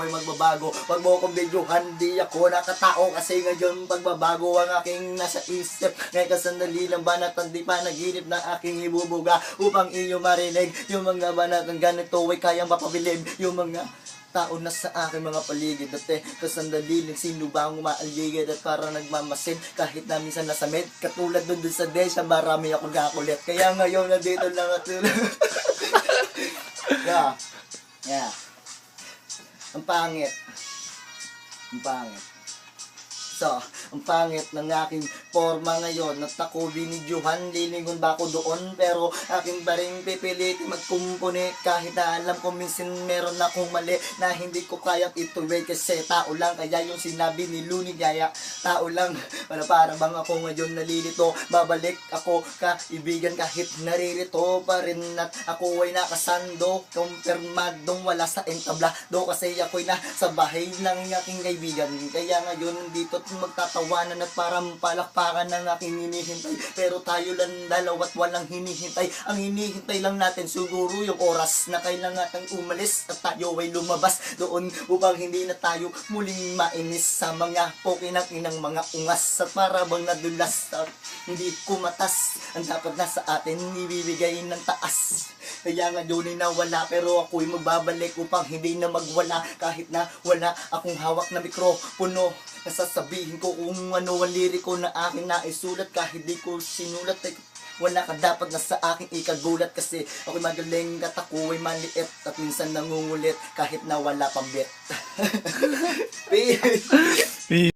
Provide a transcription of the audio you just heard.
ay magbabago. Pag mo kong videohan, di ako nakatao. Kasi ngayon pagbabago ang aking nasa isip. Ngayon kasandali lang banat, hindi pa naginip na aking ibubuga upang iyo marinig. Yung mga banat ng ganito ay kayang mapabilib. Yung mga tao na sa aking mga paligid at kasandali lang sino ba ang umaaligid at para nagmamasid kahit na minsan nasa med katulad dun sa desya marami akong kakulit kaya ngayon nandito lang at yeah ang pangit so ang pangit ng aking forma ngayon at ako binidyohan, lilingon ba ako doon pero aking pa rin pipilit magkumpuni kahit na alam ko minsan meron akong mali na hindi ko kayang ituloy kasi tao lang kaya yung sinabi ni Luni Gaya tao lang para bang ako ngayon nalilito babalik ako kaibigan kahit naririto pa rin at ako ay nakasando kumpirmadong wala sa entablado kasi ako'y nasa bahay ng aking kaibigan kaya ngayon dito magtatawanan at parang palakpakan ng aking hinihintay pero tayo lang dalawa't walang hinihintay ang hinihintay lang natin siguro yung oras na kailangan natin umalis at tayo ay lumabas doon upang hindi na tayo muling mainis sa mga pokinang inang mga ungas at para bang nadulas at hindi kumatas ang dapat na sa atin ibibigay ng taas kaya nga doon ay nawala pero ako'y magbabalik upang hindi na magwala kahit na wala akong hawak na mikropono nasasabihin ko kung ano ang liriko na akin na isulat kahit di ko sinulat ay wala ka dapat na sa aking ikagulat kasi ako'y magaling at ako'y maliit at minsan nangungulit kahit na wala pang bit. Peace!